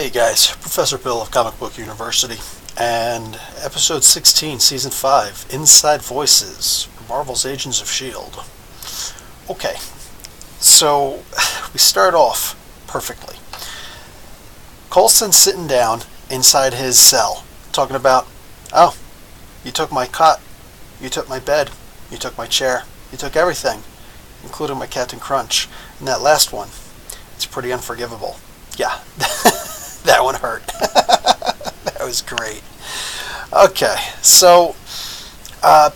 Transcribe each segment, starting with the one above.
Hey guys, Professor Bill of Comic Book University, and episode 16, season 5, Inside Voices, Marvel's Agents of S.H.I.E.L.D. Okay, so we start off perfectly. Coulson's sitting down inside his cell, talking about, oh, you took my cot, you took my bed, you took my chair, you took everything, including my Captain Crunch. And that last one, it's pretty unforgivable. Yeah, that one hurt. That was great. Okay, so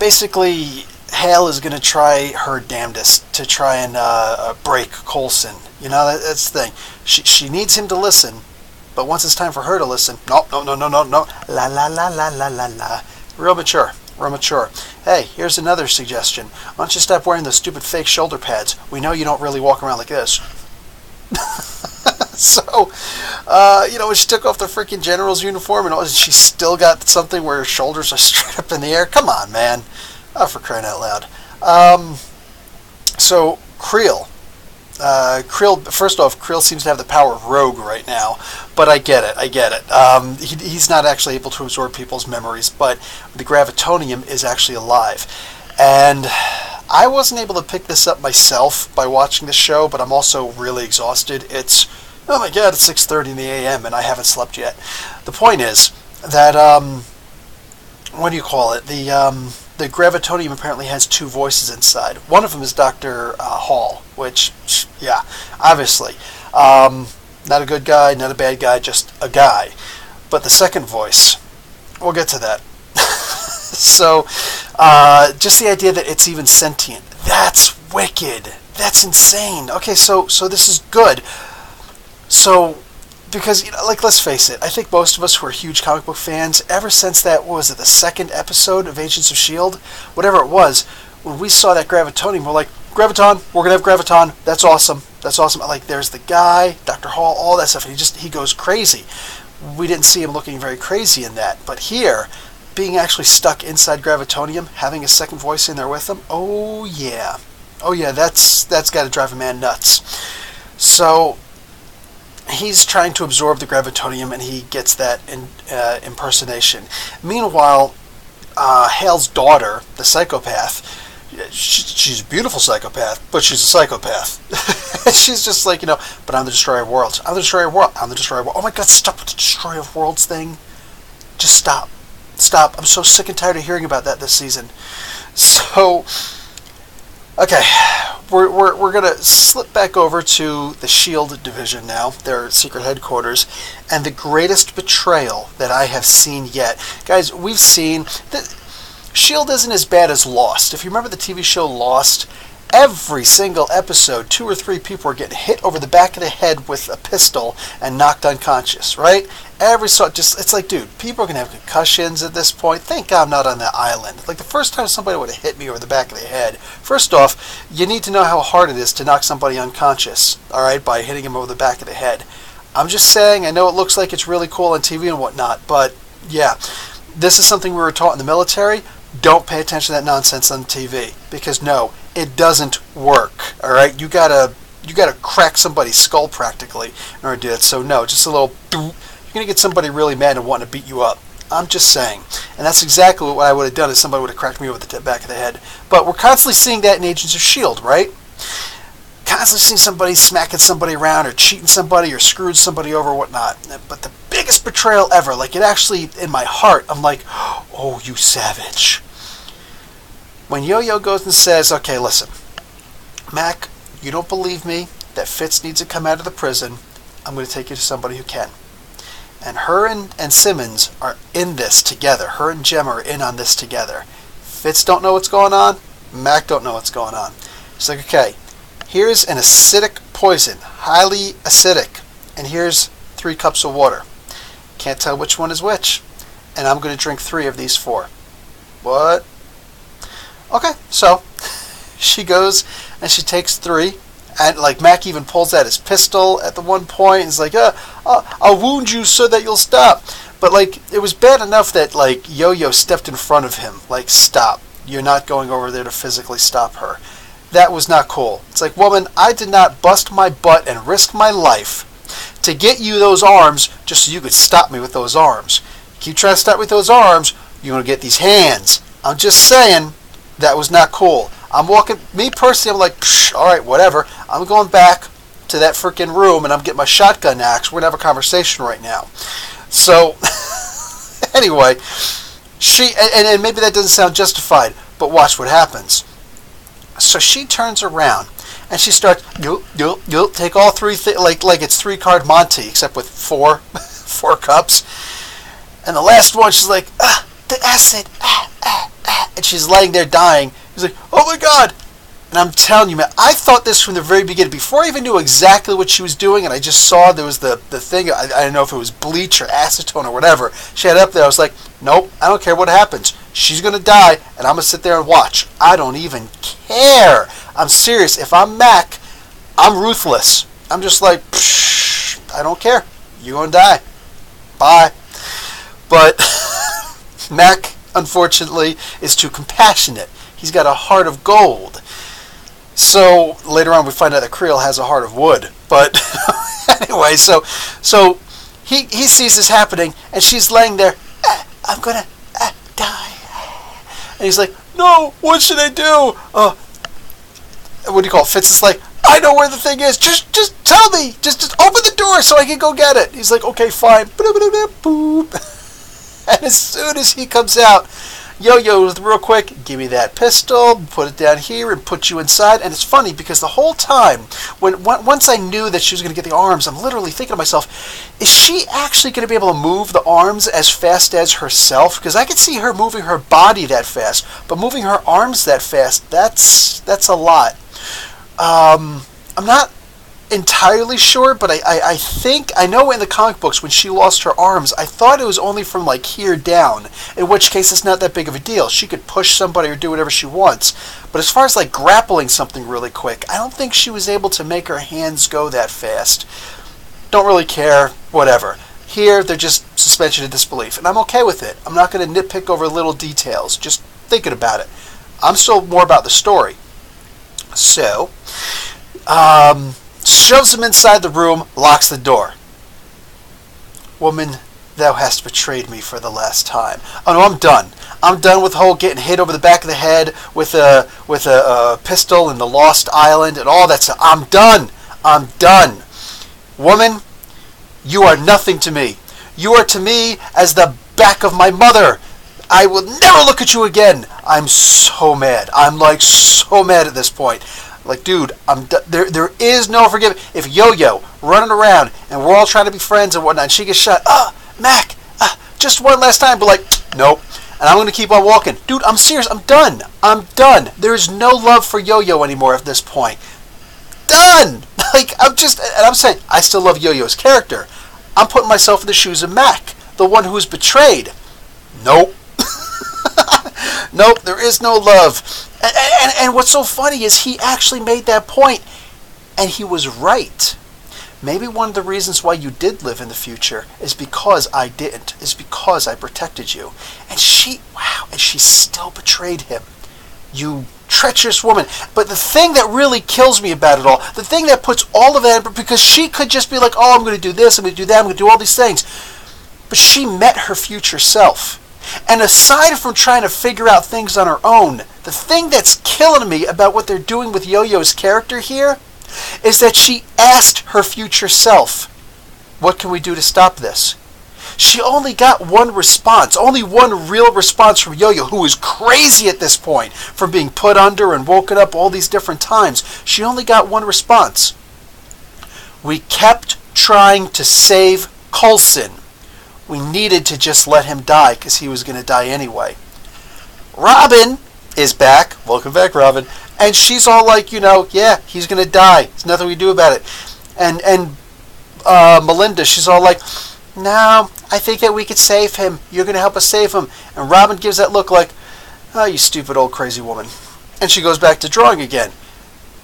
basically, S.H.I.E.L.D. is going to try her damnedest to try and break Coulson. You know, that's the thing. She needs him to listen, but once it's time for her to listen, no, la la la la la la la. Real mature. Hey, here's another suggestion. Why don't you stop wearing those stupid fake shoulder pads? We know you don't really walk around like this. So, when she took off the freaking general's uniform and she still got something where her shoulders are straight up in the air. Come on, man. Oh, for crying out loud. So, Creel. First off, Creel seems to have the power of Rogue right now, but I get it. He's not actually able to absorb people's memories, but the Gravitonium is actually alive. And I wasn't able to pick this up myself by watching the show, but I'm also really exhausted. Oh my god, it's 6:30 in the a.m. and I haven't slept yet. The point is that, the Gravitonium apparently has two voices inside. One of them is Dr. Hall, which, yeah, obviously, not a good guy, not a bad guy, just a guy. But the second voice, we'll get to that. So, just the idea that it's even sentient, that's wicked. That's insane. Okay, so this is good. So, because, let's face it, I think most of us who are huge comic book fans, ever since that, what was it, the second episode of Agents of S.H.I.E.L.D., whatever it was, when we saw that Gravitonium, we're like, Graviton, we're going to have Graviton, that's awesome. Like, there's the guy, Dr. Hall, all that stuff, and he goes crazy. We didn't see him looking very crazy in that, but here, being actually stuck inside Gravitonium, having a second voice in there with him, oh yeah, that's got to drive a man nuts. So, he's trying to absorb the Gravitonium, and he gets that impersonation. Meanwhile, Hale's daughter, the psychopath, she's a beautiful psychopath, but she's a psychopath. She's just like, but I'm the destroyer of worlds. I'm the destroyer of worlds. Oh my god, stop with the destroyer of worlds thing. Just stop. I'm so sick and tired of hearing about that this season. So, okay, we're gonna slip back over to the S.H.I.E.L.D. division now, their secret headquarters, and the greatest betrayal that I have seen yet. Guys, we've seen that S.H.I.E.L.D. isn't as bad as Lost. If you remember the TV show Lost, every single episode, 2 or 3 people were getting hit over the back of the head with a pistol and knocked unconscious, right? It's like, dude, people are going to have concussions at this point. Thank God I'm not on that island. Like, the first time somebody would have hit me over the back of the head, first off, you need to know how hard it is to knock somebody unconscious, all right, by hitting him over the back of the head. I'm just saying, I know it looks like it's really cool on TV and whatnot, but, yeah, this is something we were taught in the military. Don't pay attention to that nonsense on TV, because, no, it doesn't work, all right? You gotta crack somebody's skull practically in order to do that. So no, just a little boom. You're gonna get somebody really mad and wanting to beat you up. I'm just saying, and that's exactly what I would have done if somebody would have cracked me over the back of the head. But we're constantly seeing that in Agents of S.H.I.E.L.D., right? Constantly seeing somebody smacking somebody around or cheating somebody or screwing somebody over or whatnot. But the biggest betrayal ever, like it actually in my heart, I'm like, oh, you savage. When Yo-Yo goes and says, okay, listen, Mac, you don't believe me that Fitz needs to come out of the prison. I'm going to take you to somebody who can. And her and Simmons are in this together. Her and Gemma are in on this together. Fitz don't know what's going on. Mac don't know what's going on. She's like, okay, here's an acidic poison, highly acidic. And here's 3 cups of water. Can't tell which one is which. And I'm going to drink 3 of these 4. What? Okay, so she goes and she takes 3, and like Mac even pulls out his pistol at the one point and is like, I'll wound you so that you'll stop. But like, it was bad enough that like Yo-Yo stepped in front of him, like, stop. You're not going over there to physically stop her. That was not cool. It's like, woman, I did not bust my butt and risk my life to get you those arms just so you could stop me with those arms. Keep trying to stop me with those arms, you're going to get these hands. I'm just saying, that was not cool. I'm walking, me personally, I'm like, alright, whatever. I'm going back to that freaking room and I'm getting my shotgun axe. We're going to have a conversation right now. So, anyway, and maybe that doesn't sound justified, but watch what happens. So she turns around and she starts, you'll take all three, like it's 3-card Monty, except with four cups. And the last one, she's like, the acid, and she's laying there dying. He's like, oh my God. And I'm telling you, man, I thought this from the very beginning. Before I even knew exactly what she was doing, and I just saw there was the thing, I don't know if it was bleach or acetone or whatever, she had up there. I was like, nope, I don't care what happens. She's going to die, and I'm going to sit there and watch. I don't even care. I'm serious. If I'm Mac, I'm ruthless. I'm just like, I don't care. You're going to die. Bye. But Mac, unfortunately, is too compassionate. He's got a heart of gold. So later on we find out that Creel has a heart of wood. But anyway, so he sees this happening, and she's laying there, I'm going to die. And he's like, no, what should I do? What do you call it? Fitz is like, I know where the thing is. Just tell me. Just open the door so I can go get it. He's like, okay, fine. Boop. And as soon as he comes out, Yo-Yo, real quick, give me that pistol, put it down here, and put you inside. And it's funny because the whole time, once I knew that she was going to get the arms, I'm literally thinking to myself, is she actually going to be able to move the arms as fast as herself? Because I could see her moving her body that fast, but moving her arms that fast, that's a lot. I'm not entirely sure, but I think, I know in the comic books when she lost her arms, I thought it was only from like here down, in which case it's not that big of a deal. She could push somebody or do whatever she wants. But as far as like grappling something really quick, I don't think she was able to make her hands go that fast. Don't really care, whatever. Here, they're just suspension of disbelief, and I'm okay with it. I'm not going to nitpick over little details, just thinking about it. I'm still more about the story. So, shoves him inside the room, locks the door. Woman, thou hast betrayed me for the last time. Oh no, I'm done. I'm done with the whole getting hit over the back of the head with a pistol in the Lost Island and all that stuff. I'm done. I'm done. Woman, you are nothing to me. You are to me as the back of my mother. I will never look at you again. I'm so mad. I'm like so mad at this point. Like, dude, there is no forgiving. If Yo-Yo running around and we're all trying to be friends and whatnot, and she gets shot, Mac, just one last time, but like, nope. And I'm going to keep on walking. Dude, I'm serious. I'm done. I'm done. There is no love for Yo-Yo anymore at this point. Done. Like, I'm saying, I still love Yo-Yo's character. I'm putting myself in the shoes of Mac, the one who's betrayed. Nope. Nope, there is no love. And what's so funny is he actually made that point, and he was right. Maybe one of the reasons why you did live in the future is because I didn't, is because I protected you. And she still betrayed him. You treacherous woman. But the thing that really kills me about it all, the thing that puts all of that, because she could just be like, oh, I'm going to do this, I'm going to do that, I'm going to do all these things. But she met her future self. And aside from trying to figure out things on her own, the thing that's killing me about what they're doing with Yo-Yo's character here is that she asked her future self, what can we do to stop this? She only got one response, only one real response from Yo-Yo, who is crazy at this point from being put under and woken up all these different times. She only got one response. We kept trying to save Coulson. We needed to just let him die because he was going to die anyway. Robin is back. Welcome back, Robin. And she's all like, yeah, he's going to die. There's nothing we can do about it. And Melinda, she's all like, no, I think that we could save him. You're going to help us save him. And Robin gives that look like, oh, you stupid old crazy woman. And she goes back to drawing again.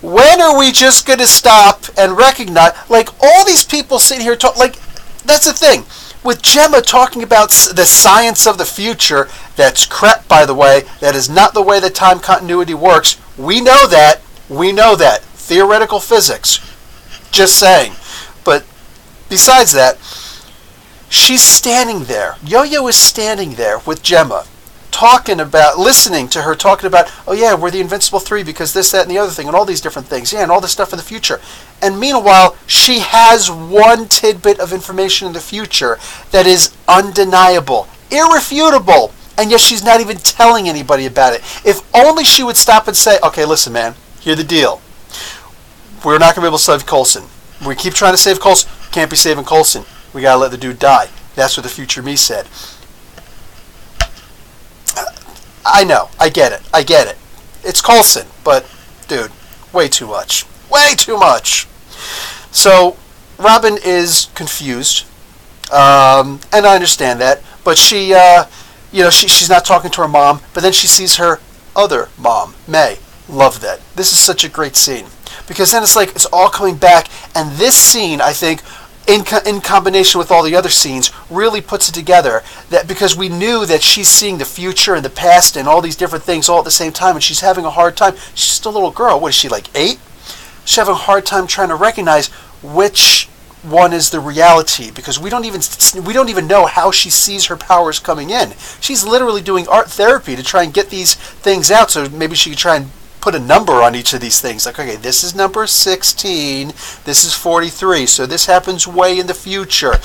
When are we just going to stop and recognize, like, all these people sitting here talk, like, that's the thing. With Gemma talking about the science of the future, that's crap, by the way. That is not the way that time continuity works. We know that. We know that. Theoretical physics. Just saying. But besides that, she's standing there. Yo-Yo is standing there with Gemma, listening to her talking about, oh yeah, we're the Invincible Three because this, that, and the other thing, and all these different things, yeah, and all this stuff in the future. And meanwhile, she has one tidbit of information in the future that is undeniable, irrefutable, and yet she's not even telling anybody about it. If only she would stop and say, okay, listen, man, here's the deal. We're not going to be able to save Coulson. We keep trying to save Coulson. Can't be saving Coulson. We got to let the dude die. That's what the future me said. I know. I get it. It's Coulson, but, dude, way too much. Way too much. So, Robin is confused, and I understand that, but she, she's not talking to her mom, but then she sees her other mom, May. Love that. This is such a great scene, because then it's like it's all coming back, and this scene, I think, in combination with all the other scenes, really puts it together, that because we knew that she's seeing the future and the past and all these different things all at the same time, and she's having a hard time. She's just a little girl. What is she, like 8? She's having a hard time trying to recognize which one is the reality, because we don't even know how she sees her powers coming in. She's literally doing art therapy to try and get these things out, so maybe she could try and put a number on each of these things. Like, okay, this is number 16, this is 43, so this happens way in the future.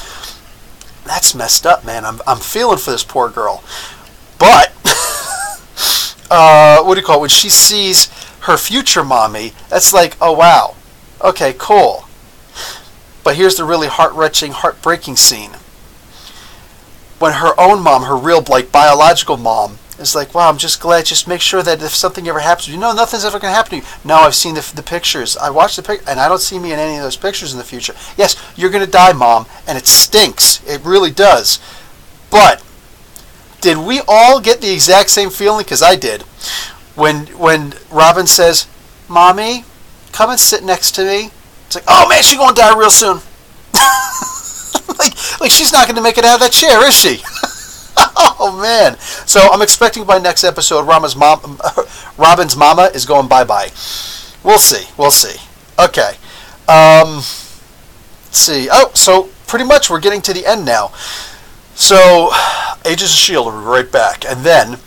That's messed up, man. I'm feeling for this poor girl. But, when she sees her future mommy, that's like, oh wow, okay, cool. But here's the really heart-wrenching, heartbreaking scene. When her own mom, her real, like, biological mom, is like, wow, I'm just glad, just make sure that if something ever happens to you, no, nothing's ever going to happen to you. No, I've seen the pictures. I watched the picture, and I don't see me in any of those pictures in the future. Yes, you're going to die, Mom, and it stinks. It really does. But, did we all get the exact same feeling? Because I did. When Robin says, Mommy, come and sit next to me. It's like, oh man, she's going to die real soon. like she's not going to make it out of that chair, is she? Oh man! So I'm expecting by next episode, Robin's mama is going bye-bye. We'll see. Okay. Let's see. Oh, so pretty much we're getting to the end now. So Agents of S.H.I.E.L.D. will be right back, and then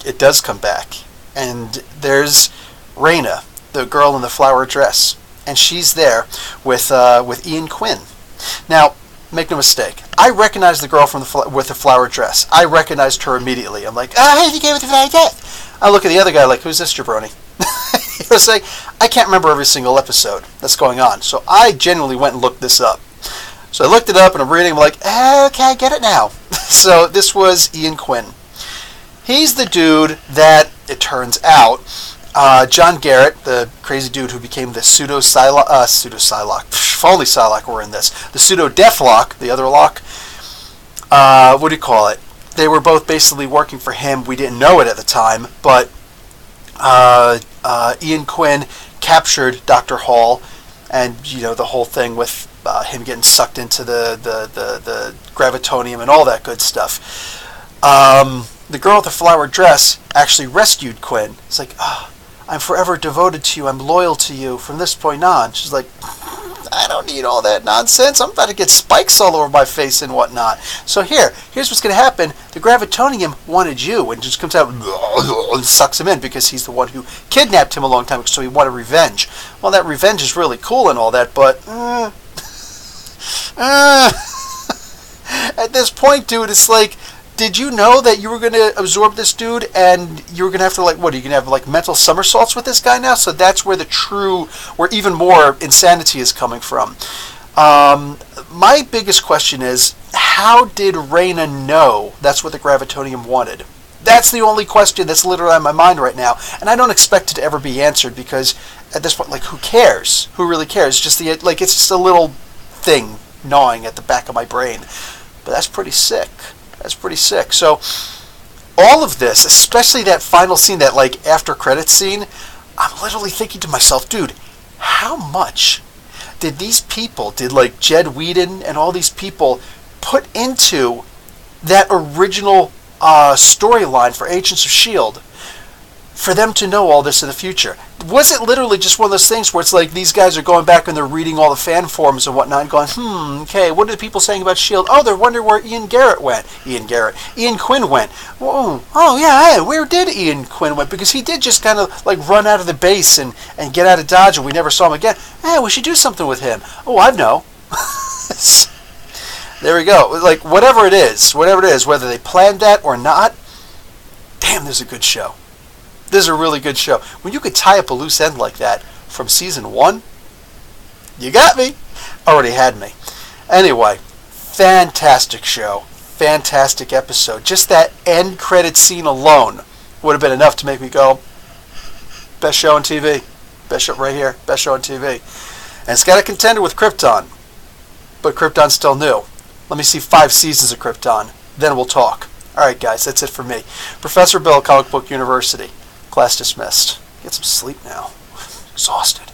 it does come back, and there's Raina, the girl in the flower dress, and she's there with Ian Quinn. Now, make no mistake, I recognized the girl with the flower dress. I recognized her immediately. I'm like, hey, you gave it the flower dress. I look at the other guy like, who's this jabroni? You know, saying, I can't remember every single episode that's going on. So I genuinely went and looked this up. So I looked it up and I'm reading. I'm like, okay, I get it now. So this was Ian Quinn. He's the dude that, it turns out, John Garrett, the crazy dude who became the pseudo-Psylocke, if only Psylocke were in this, the pseudo-Deathlock, the other lock, what do you call it? They were both basically working for him. We didn't know it at the time, but Ian Quinn captured Dr. Hall, and the whole thing with him getting sucked into the gravitonium and all that good stuff. The girl with the flower dress actually rescued Quinn. It's like, I'm forever devoted to you. I'm loyal to you from this point on. She's like, I don't need all that nonsense. I'm about to get spikes all over my face and whatnot. So here's what's going to happen. The gravitonium wanted you, and just comes out and sucks him in because he's the one who kidnapped him a long time ago, so he wanted revenge. Well, that revenge is really cool and all that, but at this point, dude, it's like, did you know that you were going to absorb this dude and you were going to have to, like, what, are you going to have, like, mental somersaults with this guy now? So that's where where even more insanity is coming from. My biggest question is, how did Raina know that's what the gravitonium wanted? That's the only question that's literally on my mind right now. And I don't expect it to ever be answered because at this point, like, who cares? Who really cares? It's just a little thing gnawing at the back of my brain. But that's pretty sick. That's pretty sick. So, all of this, especially that final scene, that, like, after credits scene, I'm literally thinking to myself, dude, how much did like Jed Whedon and all these people put into that original storyline for Agents of S.H.I.E.L.D.? for them to know all this in the future? Was it literally just one of those things where it's like these guys are going back and they're reading all the fan forums and whatnot and going, okay, what are the people saying about S.H.I.E.L.D.? Oh, they're wondering where Ian Quinn went. Whoa, oh yeah, hey, where did Ian Quinn went? Because he did just kind of like run out of the base and get out of Dodge and we never saw him again. Hey, we should do something with him. Oh, I know. There we go. Like, whatever it is, whether they planned that or not, damn, this is a good show. This is a really good show. When you could tie up a loose end like that from season 1, you got me. Already had me. Anyway, fantastic show. Fantastic episode. Just that end credit scene alone would have been enough to make me go, best show on TV. Best show right here. Best show on TV. And it's got a contender with Krypton. But Krypton's still new. Let me see 5 seasons of Krypton. Then we'll talk. Alright guys, that's it for me. Professor Bill, Comic Book University. Class dismissed. Get some sleep now. Exhausted.